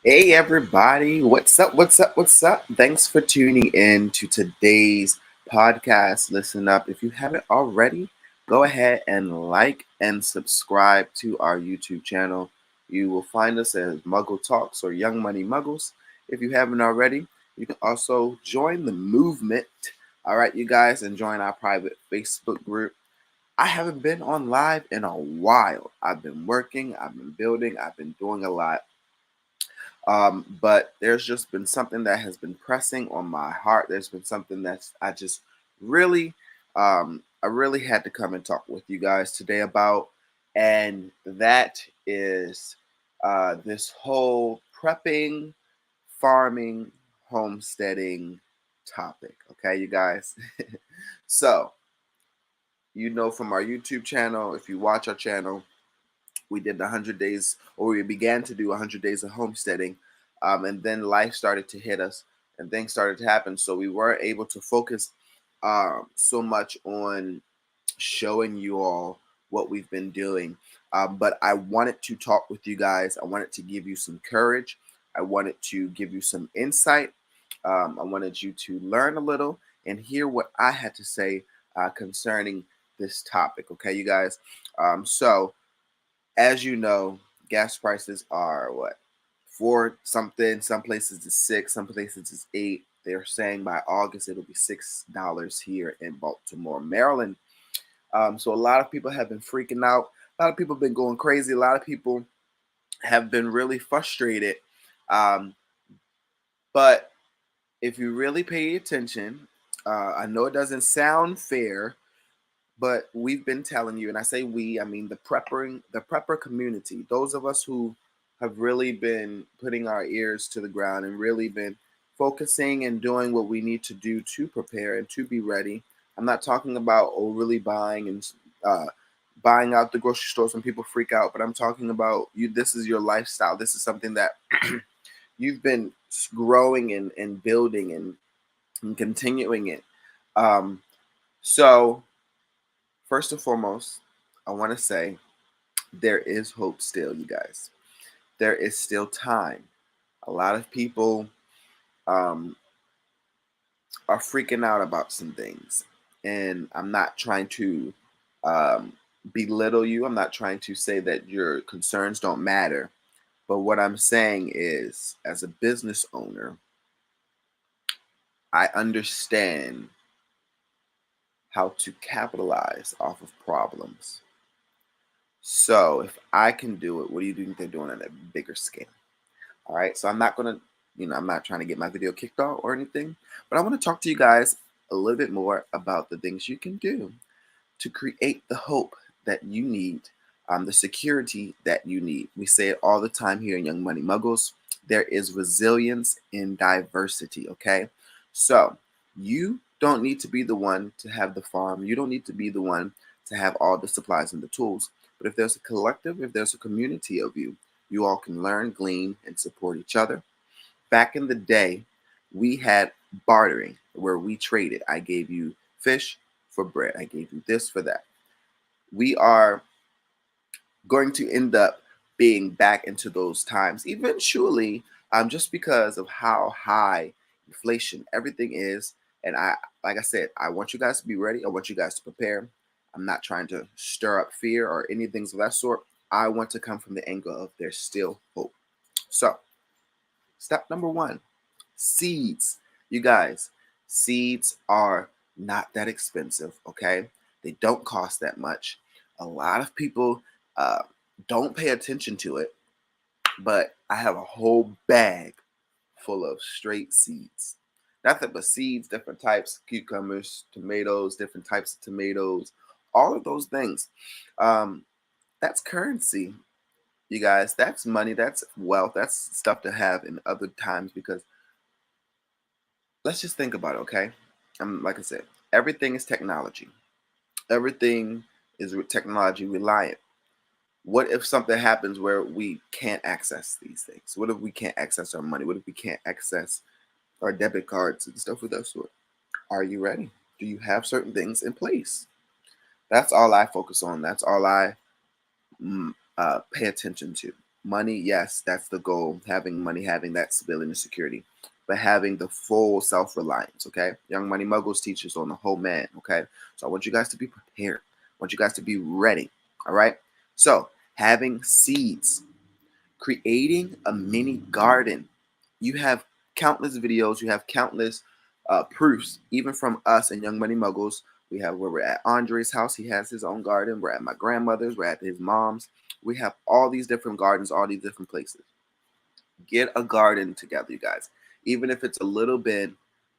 Hey everybody, what's up? What's up? What's up? Thanks for tuning in to today's podcast. Listen up. If you haven't already, go ahead and like and subscribe to our YouTube channel. You will find us as Muggle Talks or Young Money Muggles. If you haven't already, you can also join the movement. All right, you guys, and join our private Facebook group. I haven't been on live in a while. I've been working, I've been building, I've been doing a lot. But there's just been something that has been pressing on my heart. There's been something that's I just really, I really had to come and talk with you guys today about, and that is this whole prepping, farming, homesteading topic. Okay, you guys. So you know from our YouTube channel, if you watch our channel, we did 100 days, or we began to do 100 days of homesteading, and then life started to hit us and things started to happen, so we weren't able to focus so much on showing you all what we've been doing. But I wanted to talk with you guys. I wanted to give you some courage. I wanted to give you some insight. I wanted you to learn a little and hear what I had to say concerning this topic. Okay, you guys. So as you know, gas prices are what, four something. Some places is six, some places is eight. They're saying by August it'll be $6 here in Baltimore, Maryland. So a lot of people have been freaking out. A lot of people have been going crazy. A lot of people have been really frustrated. Um, but if you really pay attention, I know it doesn't sound fair, but we've been telling you, and I say we, I mean the prepper community, those of us who have really been putting our ears to the ground and really been focusing and doing what we need to do to prepare and to be ready. I'm not talking about overly buying and uh, buying out the grocery stores when people freak out, but I'm talking about you. This is your lifestyle. This is something that you've been growing and building and continuing it. Um, so first and foremost, I want to say there is hope still, you guys. There is still time. A lot of people um, are freaking out about some things. And I'm not trying to um, belittle you. I'm not trying to say that your concerns don't matter. But what I'm saying is, as a business owner, I understand how to capitalize off of problems. So if I can do it, what do you think they're doing on a bigger scale? All right. So I'm not going to, I'm not trying to get my video kicked off or anything, but I want to talk to you guys a little bit more about the things you can do to create the hope that you need, the security that you need. We say it all the time here in Young Money Muggles. There is resilience in diversity. Okay. So you don't need to be the one to have the farm. You don't need to be the one to have all the supplies and the tools. But if there's a collective, if there's a community of you, you all can learn, glean, and support each other. Back in the day, we had bartering where we traded. I gave you fish for bread. I gave you this for that. We are going to end up being back into those times eventually, just because of how high inflation everything is. And like I said, I want you guys to be ready. I want you guys to prepare. I'm not trying to stir up fear or anything of that sort. I want to come from the angle of there's still hope. So, step number one, seeds. You guys, seeds are not that expensive, okay? They don't cost that much. A lot of people uh, don't pay attention to it, but I have a whole bag full of straight seeds. Nothing but seeds, different types, cucumbers, tomatoes, different types of tomatoes, all of those things. Um, that's currency, you guys. That's money, that's wealth, that's stuff to have in other times because let's just think about it, okay? Like I said, everything is technology. Everything is technology reliant. What if something happens where we can't access these things? What if we can't access our money? What if we can't access our debit cards and stuff of that sort? Are you ready? Do you have certain things in place? That's all I focus on. That's all I pay attention to. Money, yes, that's the goal. Having money, having that stability and security, but having the full self-reliance. Okay, Young Money Muggles teaches on the whole man. Okay, so I want you guys to be prepared. I want you guys to be ready. All right. So having seeds, creating a mini garden. You have countless videos. You have countless proofs, even from us and Young Money Muggles. We have where we're at Andre's house. He has his own garden. We're at my grandmother's. We're at his mom's. We have all these different gardens, all these different places. Get a garden together, you guys. Even if it's a little bit,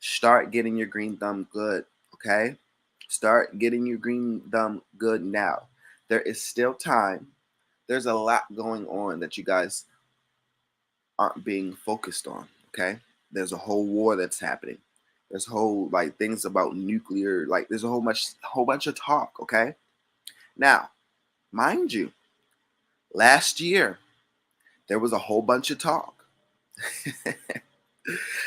start getting your green thumb good, okay? Start getting your green thumb good now. There is still time. There's a lot going on that you guys aren't being focused on, okay? There's a whole war that's happening. There's whole like things about nuclear, like there's a whole bunch of talk, okay? Now, mind you, last year there was a whole bunch of talk.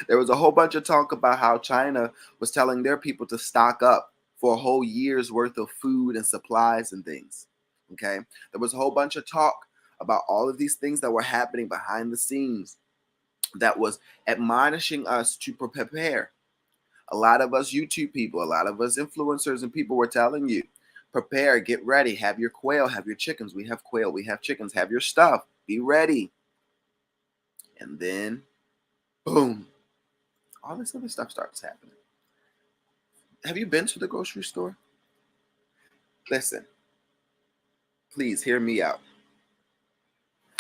There was a whole bunch of talk about how China was telling their people to stock up for a whole year's worth of food and supplies and things. Okay. There was a whole bunch of talk about all of these things that were happening behind the scenes that was admonishing us to prepare. A lot of us YouTube people, a lot of us influencers and people were telling you, prepare, get ready, have your quail, have your chickens. We have quail, we have chickens, have your stuff, be ready. And then, boom, all this other stuff starts happening. Have you been to the grocery store? Listen, please hear me out.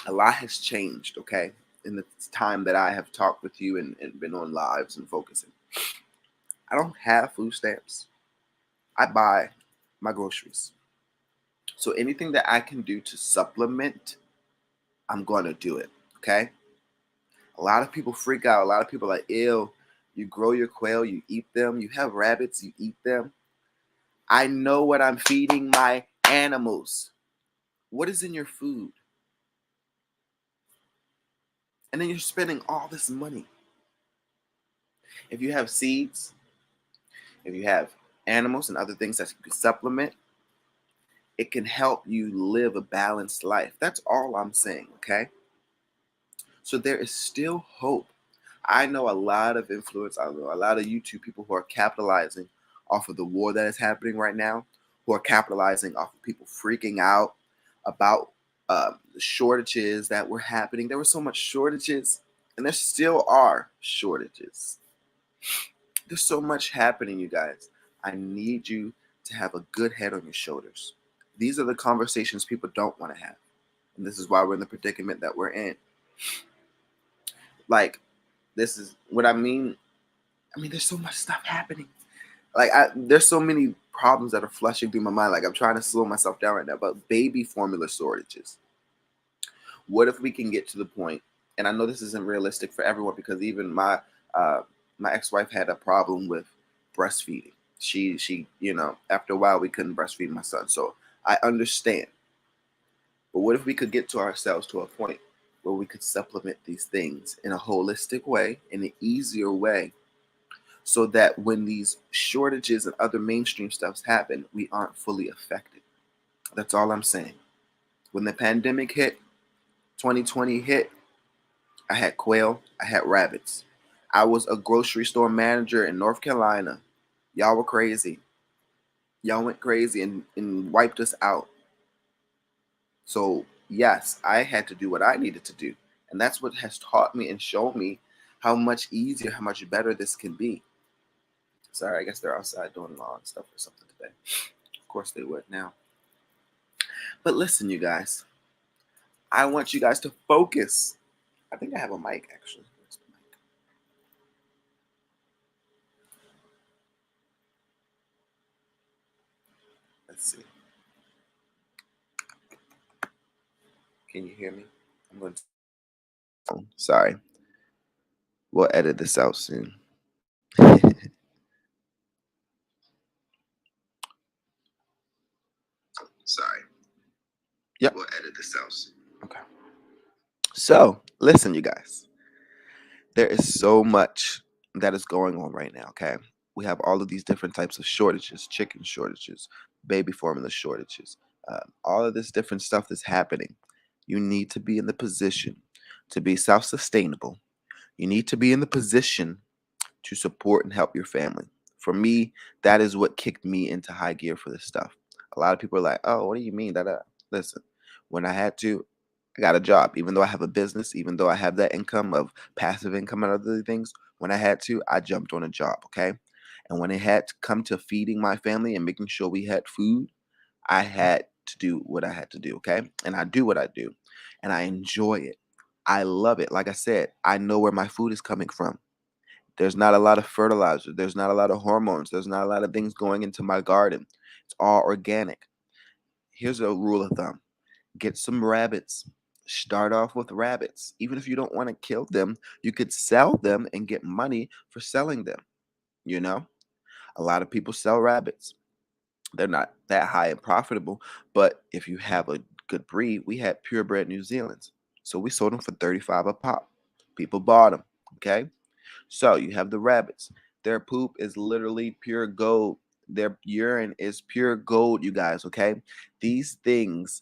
A lot has changed, okay, in the time that I have talked with you and been on lives and focusing. I don't have food stamps. I buy my groceries. So anything that I can do to supplement, I'm going to do it, okay? A lot of people freak out. A lot of people are ill. You grow your quail, you eat them. You have rabbits, you eat them. I know what I'm feeding my animals. What is in your food? And then you're spending all this money. If you have seeds, if you have animals and other things that you can supplement, it can help you live a balanced life. That's all I'm saying, okay? So there is still hope. I know a lot of influence, I know a lot of YouTube people who are capitalizing off of the war that is happening right now, who are capitalizing off of people freaking out about the shortages that were happening. There were so much shortages, and there still are shortages. There's so much happening, you guys. I need you to have a good head on your shoulders. These are the conversations people don't want to have. And this is why we're in the predicament that we're in. Like, this is what I mean. I mean, there's so much stuff happening. Like, there's so many problems that are flushing through my mind. Like, I'm trying to slow myself down right now. But baby formula shortages. What if we can get to the point? And I know this isn't realistic for everyone because even my ex-wife had a problem with breastfeeding. She after a while we couldn't breastfeed my son. So I understand. But what if we could get to ourselves to a point where we could supplement these things in a holistic way, in an easier way, so that when these shortages and other mainstream stuffs happen, we aren't fully affected. That's all I'm saying. When the pandemic hit, 2020 hit, I had quail, I had rabbits. I was a grocery store manager in North Carolina. Y'all were crazy. Y'all went crazy and wiped us out. So, yes, I had to do what I needed to do. And that's what has taught me and shown me how much easier, how much better this can be. Sorry, I guess they're outside doing lawn stuff or something today. Of course they would now. But listen, you guys, I want you guys to focus. I think I have a mic actually. Where's the mic? Let's see. Can you hear me? I'm going to. Sorry. We'll edit this out soon. Sorry. Yep. We'll edit this out soon. Okay. So, listen, you guys. There is so much that is going on right now, okay? We have all of these different types of shortages, chicken shortages, baby formula shortages, all of this different stuff that's happening. You need to be in the position to be self sustainable. You need to be in the position to support and help your family. For me, that is what kicked me into high gear for this stuff. A lot of people are like, "Oh, what do you mean?" That listen, when I had to, I got a job. Even though I have a business, even though I have that income of passive income and other things, when I had to, I jumped on a job. Okay, and when it had to come to feeding my family and making sure we had food, I had to do what I had to do. Okay, and I do what I do, and I enjoy it. I love it. Like I said, I know where my food is coming from. There's not a lot of fertilizer. There's not a lot of hormones. There's not a lot of things going into my garden. It's all organic. Here's a rule of thumb: get some rabbits. Start off with rabbits. Even if you don't want to kill them, you could sell them and get money for selling them. You know, a lot of people sell rabbits. They're not that high and profitable, but if you have a good breed, we had purebred New Zealand's. So we sold them for 35 a pop. People bought them. Okay. So you have the rabbits. Their poop is literally pure gold. Their urine is pure gold, you guys. Okay, these things,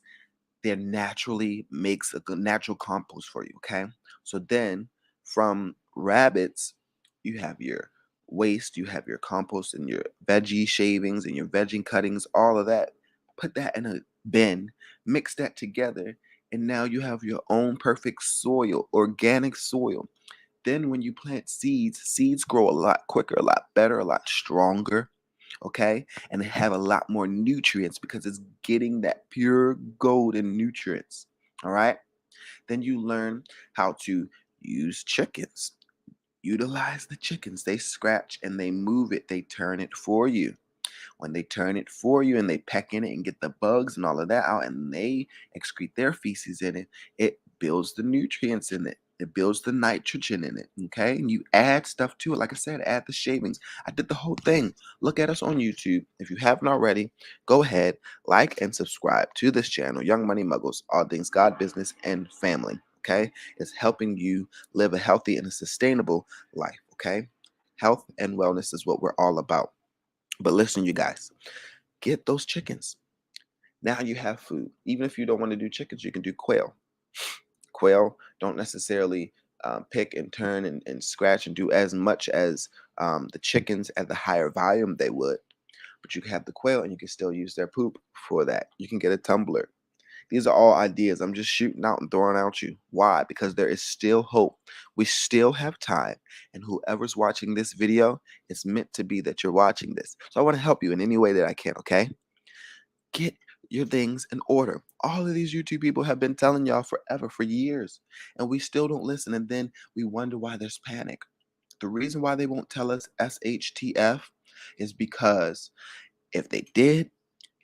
they're naturally makes a good natural compost for you. Okay, so then from rabbits, you have your waste, you have your compost and your veggie shavings and your veggie cuttings, all of that. Put that in a bin, mix that together, and now you have your own perfect soil, organic soil. Then when you plant seeds, seeds grow a lot quicker, a lot better, a lot stronger. Okay. And they have a lot more nutrients because it's getting that pure golden nutrients. All right. Then you learn how to use chickens. Utilize the chickens. They scratch and they move it, they turn it for you. When they turn it for you and they peck in it and get the bugs and all of that out and they excrete their feces in it, it builds the nutrients in it. It builds the nitrogen in it. Okay. And you add stuff to it. Like I said, add the shavings. I did the whole thing. Look at us on YouTube. If you haven't already, go ahead, like and subscribe to this channel, Young Money Muggles, all things God, business, and family. Okay. It's helping you live a healthy and a sustainable life. Okay. Health and wellness is what we're all about. But listen, you guys, get those chickens. Now you have food. Even if you don't want to do chickens, you can do quail. Quail don't necessarily pick and turn and scratch and do as much as the chickens at the higher volume they would. But you can have the quail and you can still use their poop for that. You can get a tumbler. These are all ideas I'm just shooting out and throwing out you. Why? Because there is still hope. We still have time. And whoever's watching this video, it's meant to be that you're watching this. So I want to help you in any way that I can, okay? Get your things in order. All of these YouTube people have been telling y'all forever, for years, and we still don't listen. And then we wonder why there's panic. The reason why they won't tell us SHTF is because if they did,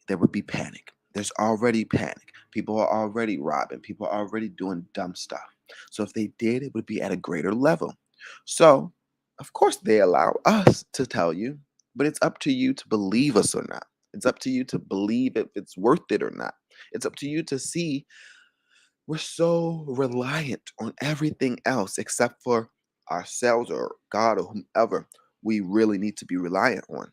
there would be panic. There's already panic. People are already robbing. People are already doing dumb stuff. So if they did, it would be at a greater level. So, of course, they allow us to tell you, but it's up to you to believe us or not. It's up to you to believe if it's worth it or not. It's up to you to see we're so reliant on everything else except for ourselves or God or whomever we really need to be reliant on.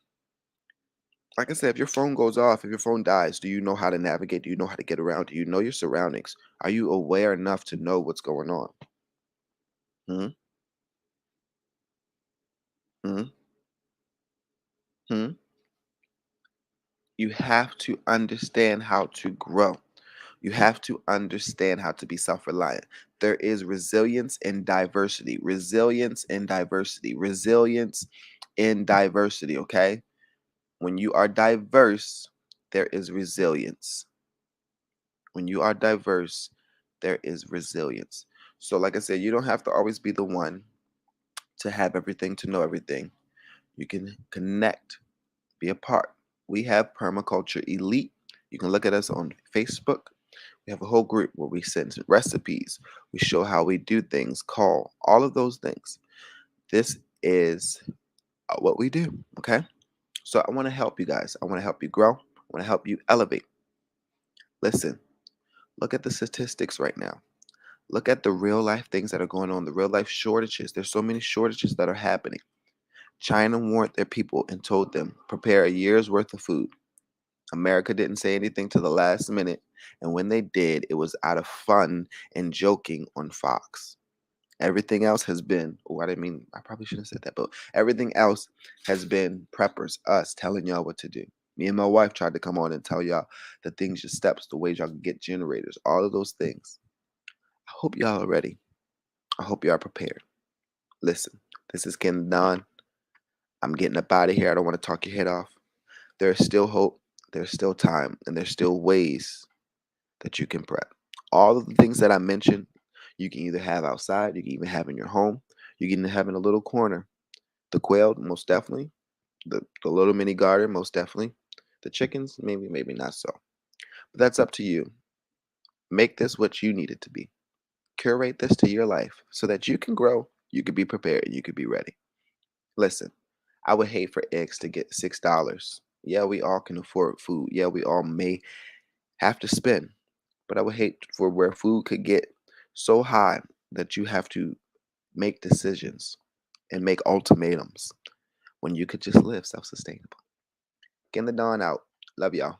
Like I said, if your phone goes off, if your phone dies, do you know how to navigate? Do you know how to get around? Do you know your surroundings? Are you aware enough to know what's going on? Hmm. Hmm. Hmm. You have to understand how to grow. You have to understand how to be self reliant. There is resilience in diversity, resilience in diversity, resilience in diversity. Okay. When you are diverse, there is resilience. When you are diverse, there is resilience. So, like I said, you don't have to always be the one to have everything, to know everything. You can connect, be a part. We have Permaculture Elite. You can look at us on Facebook. We have a whole group where we send recipes. We show how we do things, call, all of those things. This is what we do. Okay. So I want to help you guys. I want to help you grow. I want to help you elevate. Listen, look at the statistics right now. Look at the real life things that are going on, the real life shortages. There's so many shortages that are happening. China warned their people and told them, prepare a year's worth of food. America didn't say anything to the last minute, and when they did, it was out of fun and joking on Fox. Everything else has been, oh, I didn't mean, I probably shouldn't have said that, but everything else has been preppers, us telling y'all what to do. Me and my wife tried to come on and tell y'all the things, your steps, the ways y'all can get generators, all of those things. I hope y'all are ready. I hope y'all are prepared. Listen, this is Ken Don. I'm getting up out of here. I don't want to talk your head off. There's still hope, there's still time, and there's still ways that you can prep. All of the things that I mentioned, you can either have outside, you can even have in your home, you can have in a little corner. The quail, most definitely. The little mini garden, most definitely. The chickens, maybe, maybe not so. But that's up to you. Make this what you need it to be. Curate this to your life so that you can grow, you can be prepared, you can be ready. Listen, I would hate for eggs to get $6. Yeah, we all can afford food. Yeah, we all may have to spend. But I would hate for where food could get so high that you have to make decisions and make ultimatums when you could just live self sustainable. Getting the dawn out. Love y'all.